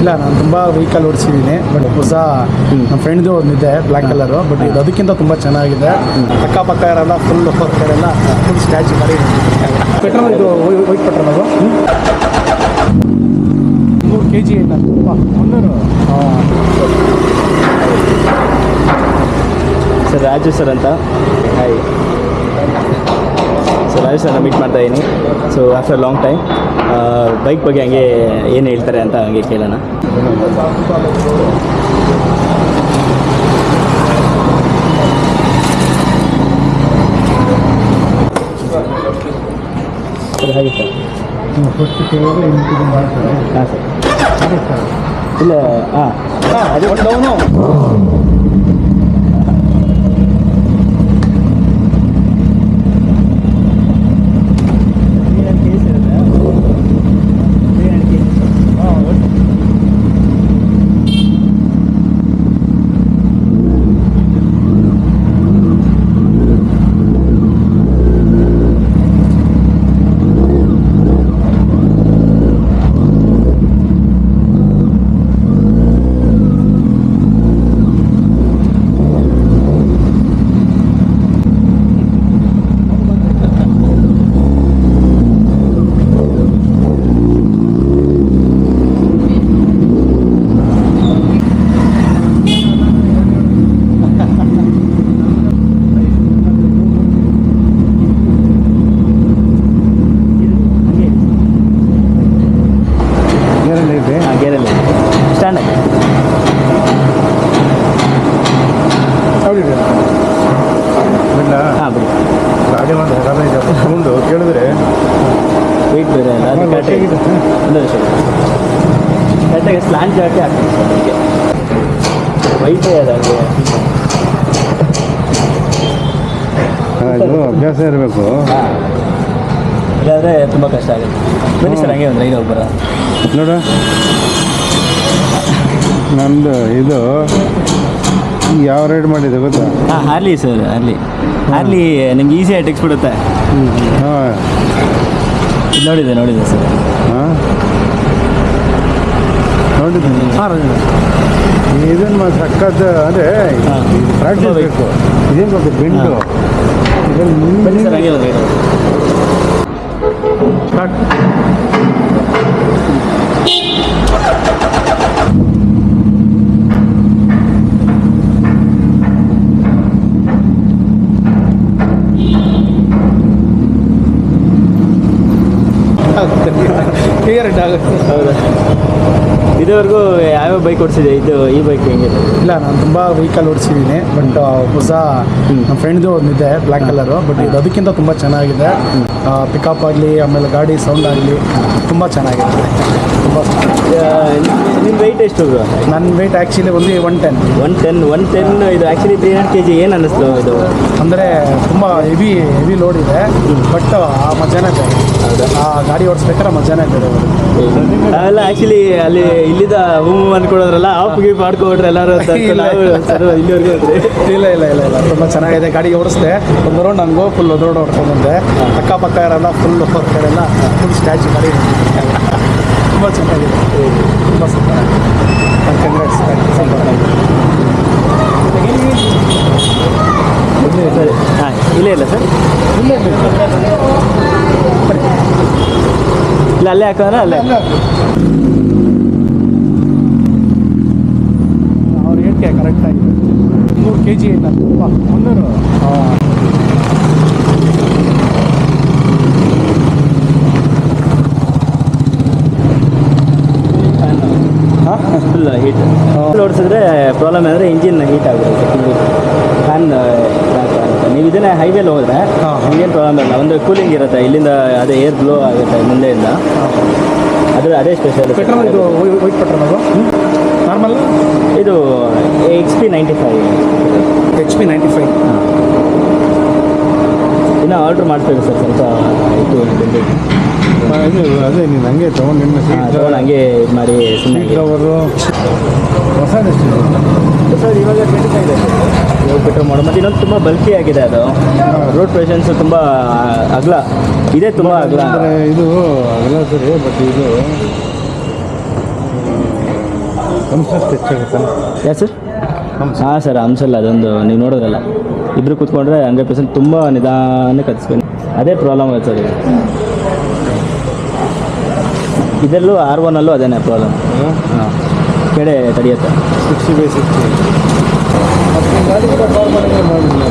ಇಲ್ಲ, ನಾನು ತುಂಬ ವೆಹಿಕಲ್ ಓಡಿಸಿದ್ದೀನಿ. ಬಟ್ ಹೊಸ ನಮ್ಮ ಫ್ರೆಂಡ್ದು ಒಂದಿದೆ ಬ್ಲ್ಯಾಕ್ ಕಲರು. ಬಟ್ ಇದು ಅದಕ್ಕಿಂತ ತುಂಬ ಚೆನ್ನಾಗಿದೆ. ಅಕ್ಕಪಕ್ಕ ಇರಲ್ಲ, ಫುಲ್ ಹೊರಗಡೆಲ್ಲ ಫುಲ್ ಸ್ಟ್ಯಾಚು ಮಾಡಿ. ಪೆಟ್ರೋಲ್ ಇದು ವೈಟ್ ಪೆಟ್ರೋಲ್ ಅದು 3 kg ಇಲ್ಲ 300. ಸರ್ ರಾಜು ಸರ್ ಅಂತ. ಹಾಯ್ ಸರ್, ರಾಜು ಸರ್ನ ಮೀಟ್ ಮಾಡ್ತಾ ಇದ್ದೀನಿ. So after long time bike ಬಗ್ಗೆ ಹಂಗೆ ಏನು ಹೇಳ್ತಾರೆ ಅಂತ ಹಂಗೆ ಕೇಳೋಣ. ಸರ್ ಹಾಗೆ ಸರ್. ಹಾಂ ಸರ್. ಇಲ್ಲ ಅದೇ ಡೌನು. ಗೇರಲ್ಲಿ ಸ್ಟ್ಯಾಂಡ್ ಆಗಿ ಹಾಂ ಬಿಡಿ. ಗಾಡಿ ಒಂದು ಸೌಂಡು ಕೇಳಿದ್ರೆ ವೆಯ್ಟ್ ಬೇರೆ ಅಲ್ಲ, ಅದು ಕರೆಕ್ಟಾಗಿ ಕರೆಕ್ಟಾಗಿ ಸ್ಲ್ಯಾಂಡ್ ಜಾಕೆ ಆಗ್ತದೆ ಸರ್. ಅದಕ್ಕೆ ವೈಟೇ ಅದಾಗೆ ಇದು ಅಭ್ಯಾಸ ಇರಬೇಕು. ಹಾಂ, ಇಲ್ಲಾಂದರೆ ತುಂಬ ಕಷ್ಟ ಆಗುತ್ತೆ. ಬನ್ನಿ ಸರ್, ಹಂಗೆ ಒಂದು 5 ಹೋಗಿ ಬರ ನೋಡ. ನಂದು ಇದು ಯಾವ ರೈಡ್ ಮಾಡಿದೆ ಗೊತ್ತಾ? ಹಾಂ, ಹಾರ್ಲಿ ಸರ್. ಹಾರ್ಲಿ ನಿಮ್ಗೆ ಈಸಿಯಾಗಿ ಟೆಕ್ಸ್ಬಿಡುತ್ತೆ. ಹಾಂ, ನೋಡಿದೆ ಸರ್. ಹಾಂ, ನೋಡಿದ್ದೀನಿ. ಇದನ್ನು ಮತ್ತೆ ಸಕ್ಕತ್ ಅಂದರೆ ಪ್ರಾಕ್ಟೀಸ್ ಬೇಕು. ಇದೇನು ಗೊತ್ತು ಬೆಂಡು ಬನ್ನಿ ಸರ್, ಹಂಗೆ ಒಂದು ಕ್ಲಿಯರ್ ಆಗುತ್ತೆ. ಹೌದಾ? ಇದುವರೆಗೂ ಯಾವ್ಯಾವ ಬೈಕ್ ಓಡಿಸಿದೆ? ಈ ಬೈಕ್ ಹೆಂಗಿದೆ? ಇಲ್ಲ, ನಾನು ತುಂಬ ವೆಹಿಕಲ್ ಓಡಿಸಿದ್ದೀನಿ. ಬಟ್ ಹೊಸ ನಮ್ಮ ಫ್ರೆಂಡ್ದು ಒಂದಿದೆ ಬ್ಲ್ಯಾಕ್ ಕಲರು. ಬಟ್ ಇದು ಅದಕ್ಕಿಂತ ತುಂಬ ಚೆನ್ನಾಗಿದೆ. ಪಿಕಪ್ ಆಗಲಿ, ಆಮೇಲೆ ಗಾಡಿ ಸೌಂಡ್ ಆಗಲಿ ತುಂಬ ಚೆನ್ನಾಗಿದೆ. ತುಂಬ ನಿಮ್ಮ ವೆಯ್ಟ್ ಎಷ್ಟು? ನನ್ನ ವೆಯ್ಟ್ ಆ್ಯಕ್ಚುಲಿ ಒಂದು 110. ಇದು ಆ್ಯಕ್ಚುಲಿ 300 kg. ಏನು ಅನ್ನಿಸ್ತು ಇದು? ಅಂದರೆ ತುಂಬ ಹೆವಿ ಲೋಡ್ ಇದೆ. ಬಟ್ ಆ ಮಜಾನೇ ಬೇರೆ. ಆ ಗಾಡಿ ಓಡಿಸ್ಬೇಕಾದ್ರೆ ಮಜಾನೇ ಬೇರೆ. ಅವೆಲ್ಲ ಆ್ಯಕ್ಚುಲಿ ಅಲ್ಲಿ ಇಲ್ಲಿಂದ ಅಂದ್ಕೊಡೋದ್ರಲ್ಲ, ಆಫ್ಗೆ ಮಾಡ್ಕೊಬಿಟ್ರೆ ಎಲ್ಲರೂ ಇಲ್ಲಿವರೆಗೂ ಇಲ್ಲ ತುಂಬ ಚೆನ್ನಾಗಿದೆ. ಗಾಡಿ ಓಡಿಸ್ದೆ ಒಂದು ರೌಂಡ್ ಹಂಗೋ ಫುಲ್ ರೋಡ್ ಹೊಡ್ಕೊಂಡ್ಬಂದೆ. ಅಕ್ಕಪಕ್ಕ ಇರಲ್ಲ, ಫುಲ್ ಹೊರಗಡೆಲ್ಲ ಫುಲ್ ಸ್ಟ್ಯಾಚು ಮಾಡಿ. ತುಂಬ ಚೆನ್ನಾಗಿದೆ, ತುಂಬ ಸೂಪರ್. ಕಂಗ್ರಾಟ್ಸ್. ಸರಿ. ಹಾಂ, ಇಲ್ಲ ಸರ್, ಇಲ್ಲ ಅಲ್ಲೇ ಹಾಕೋಣ. ಅಲ್ಲೇ ಅವ್ರು ಹೇಳಿಕೆ ಕರೆಕ್ಟಾಗಿ 3 kg ಇಲ್ಲ 300. ಫುಲ್ ಹೀಟ್ ಓಡಿಸಿದ್ರೆ ಪ್ರಾಬ್ಲಮ್ ಅಂದರೆ ಇಂಜಿನ್ ಹೀಟ್ ಆಗಿರುತ್ತೆ. ಫ್ಯಾನ್ ನೀವು ಇದನ್ನೇ ಹೈವೇಲಿ ಹೋದರೆ ನಿಮಗೇನು ಪ್ರಾಬ್ಲಮ್ ಇಲ್ಲ. ಒಂದು ಕೂಲಿಂಗ್ ಇರುತ್ತೆ ಇಲ್ಲಿಂದ, ಅದೇ ಏರ್ ಬ್ಲೋ ಆಗುತ್ತೆ ಮುಂದೆಯಿಂದ. ಅದೇ ಸ್ಪೆಷಲ್. ಪೆಟ್ರೋಲ್ ಇದು ವೈಟ್ ಪೆಟ್ರೋಲ್ ಅದು ನಾರ್ಮಲ್. ಇದು XP 95. ಇನ್ನೂ ಆರ್ಡ್ರ್ ಮಾಡಿಸ್ಬೇಕು ಸರ್, ಸ್ವಲ್ಪ ಇದು ಅದೇ ನೀನು ಹಂಗೆ ತೊಗೊಂಡು ಹಂಗೆ ಇದು ಮಾಡಿ ಸುಮ್ಮನೆ ಹೊಸದಷ್ಟು ಸರ್. ಇವಾಗ 25 ಇದೆ ಪೆಟ್ರೋಲ್ ಮಾಡೋ. ಮತ್ತು ಇನ್ನೊಂದು ತುಂಬ ಬಲ್ಕಿ ಆಗಿದೆ ಅದು. ರೋಡ್ ಪ್ರೆಸೆನ್ಸು ತುಂಬ ಅಗಲ ಇದೆ, ತುಂಬ ಅಗಲ. ಇದು ಅಗಲ ಸರಿ. ಬಟ್ ಇದು ಹಂಸ ಹೆಚ್ಚಾಗುತ್ತಲ್ಲ ಯಾ ಸರ್ ಹಾಂ ಸರ್ ಹಂಸಲ್ಲ ಅದೊಂದು ನೀವು ನೋಡೋದ್ರಲ್ಲ ಇಬ್ಬರು ಕೂತ್ಕೊಂಡ್ರೆ 100% ತುಂಬ ನಿಧಾನಕ್ಕೆ ಹತ್ಸ್ಕೊಂಡು ಅದೇ ಪ್ರಾಬ್ಲಮ್ ಆಗುತ್ತೆ ಸರ್ ಈಗ ಇದರಲ್ಲೂ R1ಅಲ್ಲೂ ಅದೇನೇ ಪ್ರಾಬ್ಲಮ್ ಹಾಂ ಕೆಡೆ ತಡೆಯುತ್ತೆ 60/60 ಮತ್ತು ಗಾಡಿ ಕೂಡ ಫಾರ್ಮರ್ ಮಾಡಿಲ್ಲ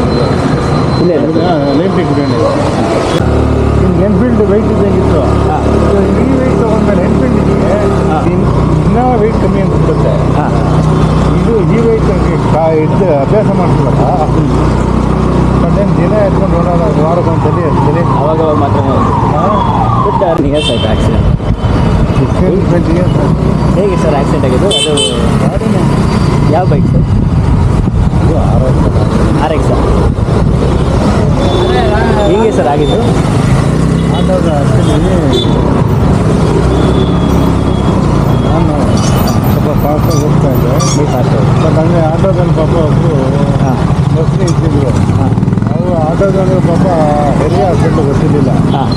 ಇಲ್ಲ ಇಲ್ಲ ಒಲಿಂಪಿಕ್ ಬ್ರ್ಯಾಂಡ್ ನಿಮ್ಗೆ ಎನ್ಫೀಲ್ಡ್ ವೆಯ್ಟ್ ಇದ್ದಂಗಿತ್ತು ಹಾಂ ಈ ವೆಯ್ಟ್ ತೊಗೊಂಡ್ಮೇಲೆ ಎನ್ಫೀಲ್ಡಿಗೆ ಇನ್ನೂ ವೆಯ್ಟ್ ಕಮ್ಮಿ ಅನ್ಸುತ್ತೆ ಹಾಂ ಇದು ಈ ವೆಯ್ಟ್ ಇದ್ದು ಅಭ್ಯಾಸ ಮಾಡ್ತೀವಲ್ಲ ಬಟ್ ಏನು ದಿನ ಎತ್ಕೊಂಡು ನೋಡೋಣ ವಾರಕ್ಕೊಂದ್ಸಲಿ ಸರಿ ಅವಾಗ ಮಾತ್ರ ಬಟ್ ನಿಯರ್ಸ್ ಆಯ್ತು ಆಕ್ಸಿಡೆಂಟ್ 20 years ಹೇಗೆ ಸರ್ ಆಕ್ಸಿಡೆಂಟ್ ಆಗಿದ್ದು ಅದು ಗಾಡಿನೇ ಯಾವ ಬೈಕ್ ಸರ್ ಇದು RX ಸರ್ ಹೀಗೆ ಸರ್ ಆಗಿದ್ದು ಆಟೋದ ಆ್ಯಕ್ಚುಲಿ ನಾನು ಸ್ವಲ್ಪ ಫಾಸ್ಟಾಗಿ ಹೋಗ್ತಾ ಇದ್ದೆ ಬಟ್ ಹಂಗೆ ಆಟೋದಲ್ಲಿ ಪಾಪ ಒಬ್ಬರು ಹಾಂ ಬಸ್ಲಿ ಇದ್ದಿದ್ರು ಹಾಂ ಅವರು ಆಟೋದಲ್ಲಿ ಪಾಪ ಹೆರಿಗೆ ಹಾಕ್ಬಿಟ್ಟು ಗೊತ್ತಿರಲಿಲ್ಲ ಹಾಂ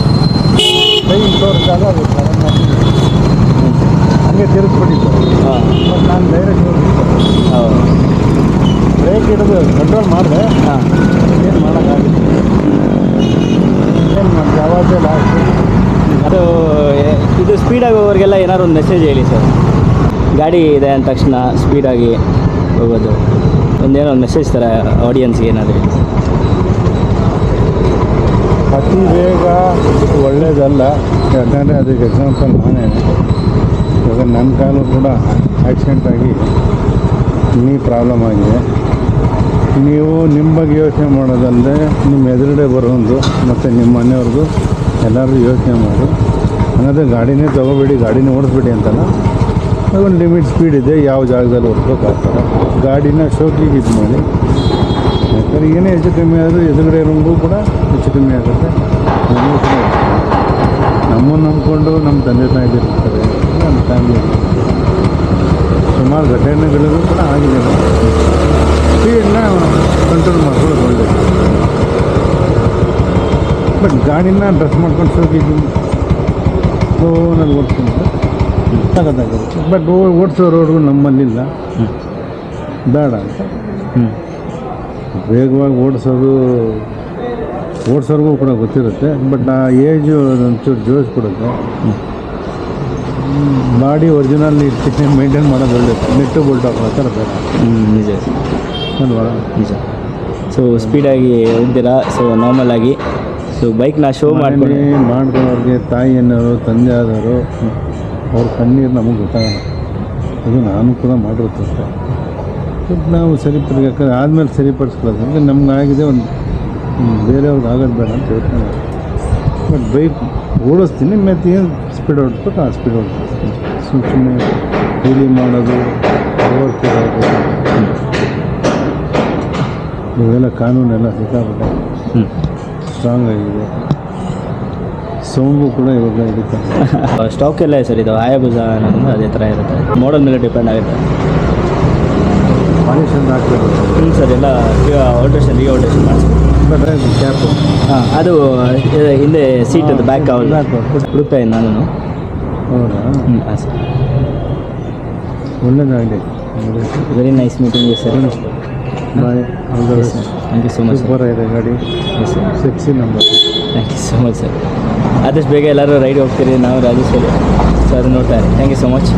ಕೈ ತೋರಿಸಿದಾಗ ಅದು ಸಡನ್ ಆಗಿ ಹಂಗೆ ತಿರುಗಿಸ್ಬಿಟ್ಟಿತ್ತು ಹಾಂ ಬಟ್ ನಾನು ಡೈರೆಕ್ಟ್ ಹೋಗಿತ್ತು ಹೌದು ಬ್ರೇಕ್ ಹಿಡಿದು ಕಂಟ್ರೋಲ್ ಮಾಡಿದೆ ಹಾಂ ಏನು ಮಾಡೋಕ್ಕಾಗಿತ್ತು ಏನು ಮಾಡಿದೆ ಅವಾಗೇ ಲಾಸ್ಟ್ ಅದು ಇದು ಸ್ಪೀಡಾಗಿ ಹೋಗೋರಿಗೆಲ್ಲ ಏನಾದ್ರು ಒಂದು ಮೆಸೇಜ್ ಹೇಳಿ ಸರ್ ಗಾಡಿ ಇದೆ ಅಂದ ತಕ್ಷಣ ಸ್ಪೀಡಾಗಿ ಹೋಗೋದು ಒಂದೇನೋ ಒಂದು ಮೆಸೇಜ್ ಥರ ಆಡಿಯನ್ಸ್ಗೆ ಏನಾದರೂ ಹೇಳಿ ಅತಿ ವೇಗ ಒಳ್ಳೆಯದಲ್ಲ ಯಾಕಂದರೆ ಅದಕ್ಕೆ ಎಕ್ಸಾಂಪಲ್ ನಾನೇ ಇವಾಗ ನನ್ನ ಕಾಲು ಕೂಡ ಆಕ್ಸಿಡೆಂಟ್ ಆಗಿ ನೀ ಪ್ರಾಬ್ಲಮ್ ಆಗಿದೆ ನೀವು ನಿಮ್ಮ ಬಗ್ಗೆ ಯೋಚನೆ ಮಾಡೋದಲ್ಲದೆ ನಿಮ್ಮ ಎದುರುಗಡೆ ಬರೋದು ಮತ್ತು ನಿಮ್ಮ ಮನೆಯವ್ರದ್ದು ಎಲ್ಲರೂ ಯೋಚನೆ ಮಾಡಿ ಅನ್ನೋದು ಗಾಡಿನೇ ತೊಗೋಬೇಡಿ ಗಾಡಿನೇ ಓಡಿಸ್ಬೇಡಿ ಅಂತಲ್ಲ ಒಂದು ಲಿಮಿಟ್ ಸ್ಪೀಡ್ ಇದೆ ಯಾವ ಜಾಗದಲ್ಲಿ ಓಡಿಸ್ಬೇಕಾಗ್ತದೆ ಗಾಡಿನ ಶೋಕಿಗೆ ಇದು ಮಾಡಿ ಯಾಕಂದರೆ ಏನೇ ಹೆಚ್ಚು ಕಮ್ಮಿ ಆದರೂ ಎದುರುಗಡೆ ಇರೋಂಗೂ ಕೂಡ ಹೆಚ್ಚು ಕಮ್ಮಿ ಆಗುತ್ತೆ ನಮಗೂ ಕೂಡ ನಮ್ಮನ್ನು ನಂಬ್ಕೊಂಡು ನಮ್ಮ ತಂದೆ ತಾಯಿದಿರ್ತಾರೆ ನಮ್ಮ ಫ್ಯಾಮಿಲಿ ಸುಮಾರು ಘಟನೆಗಳಿಗೂ ಕೂಡ ಆಗಿದೆ ಸ್ಪೀಡನ್ನ ಕಂಟ್ರೋಲ್ ಮಾಡ್ಕೊಳ್ಳೋದು ಒಳ್ಳೆಯದು ಬಟ್ ಗಾಡಿನ ಡ್ರೆಸ್ ಮಾಡ್ಕೊಂಡು ಶೋಕಿಗೆ ಫೋನಲ್ಲಿ ಓಡಿಸ್ಕೊಂಡ್ರೆ ಸಖತ್ತಾಗಿರುತ್ತೆ ಬಟ್ ಓಡಿಸೋ ರೋಡ್ಗಳು ನಮ್ಮಲ್ಲಿಲ್ಲ ಬೇಡ ಅಂತ ವೇಗವಾಗಿ ಓಡಿಸೋರ್ಗೂ ಕೂಡ ಗೊತ್ತಿರುತ್ತೆ ಬಟ್ ಆ ಏಜು ಒಂಚೂರು ಜೋಡಿಸ್ಬಿಡುತ್ತೆ ಬಾಡಿ ಒರಿಜಿನಲ್ ಇಟ್ಟು ಮೇಂಟೈನ್ ಮಾಡೋದು ಒಳ್ಳೆಯದು ನೆಟ್ಟು ಬೋಲ್ಟ್ ಹಾಕೋ ಥರ ಬೇಡ ನಿಜ ಅಲ್ವಾ ನಿಜ ಸೊ ಸ್ಪೀಡಾಗಿ ಹೋಗ್ತೀರಾ ಸೊ ನಾರ್ಮಲ್ ಆಗಿ ಸೊ ಬೈಕ್ನ ಶೋ ಮಾಡ್ಕೊಂಡು ಮಾಡ್ಕೊಳ್ಳೋರಿಗೆ ತಾಯಿಯನ್ನವರು ತಂದೆ ಆದವರು ಅವ್ರ ಕಣ್ಣೀರು ನಮಗೆ ಗೊತ್ತಾಗಲ್ಲ ಇದು ನಾನು ಕೂಡ ಮಾಡಿರುತ್ತೆ ಬಟ್ ನಾವು ಯಾಕಂದರೆ ಆದಮೇಲೆ ಸರಿಪಡಿಸ್ಕೊಳ್ಳೋದು ನಮ್ಗೆ ಆಗಿದೆ ಒಂದು ಬೇರೆಯವ್ರಿಗೆ ಆಗೋದು ಬೇಡ ಅಂತ ಯೋಚನೆ ಬಟ್ ಬೈಕ್ ಓಡಿಸ್ತೀನಿ ಮತ್ತು ಏನು ಸ್ಪೀಡ್ ಹೊಡ್ಬೇಕು ಆ ಸ್ಪೀಡ್ ಹೊಡ್ಬೇಕು ಸುಮ್ಮನೆ ಕೂಲಿ ಮಾಡೋದು ಓವರ್ತಿರೋದು ಇವೆಲ್ಲ ಕಾನೂನೆಲ್ಲ ಸಿಕ್ಕಾಪಟ್ಟೆ ಸ್ಟ್ರಾಂಗ್ ಆಗಿದೆ ಸೌಂಡು ಕೂಡ ಇವಾಗ ಹಿಡಿತಾರೆ ಸ್ಟಾಕ್ ಎಲ್ಲ ಸರ್ ಇದು ಆಯಾಬುಜ ಅನ್ನೋದು ಅದೇ ಥರ ಇರುತ್ತೆ ಮಾಡಲ್ ಮೇಲೆ ಡಿಪೆಂಡ್ ಆಗುತ್ತೆ ಪಾಲಿಷನ್ ಹಾಕ್ತಿರೋದು ಸರ್ ಎಲ್ಲ ಆಲ್ಟ್ರೇಷನ್ ಆಲ್ಟ್ರೇಷನ್ ಮಾಡಿಸ್ಬೇಕು ಬಟ್ ಕ್ಯಾಪು ಹಾಂ ಅದು ಹಿಂದೆ ಸೀಟ್ ಅದು ಬ್ಯಾಕ್ ಹುಡುಕ್ತಾ ಇದ್ದೀನಿ ನಾನು ಹೌದಾ ಹಾಂ ಸರ್ ಒಳ್ಳೆಯದಾಗಲಿ very nice meeting sir bye thank you so much super ಇದೆ ಗಾಡಿ yes sir sexy number thank you so much sir ಆದಷ್ಟು ಬೇಗ ಎಲ್ಲರೂ ರೈಡ್ ಹೋಗ್ತೀರಿ ನಾವು ರಾಜೇಶ್ವರಿ ಸರ್ ನೋಡ್ತಾರೆ ಥ್ಯಾಂಕ್ ಯು ಸೊ ಮಚ್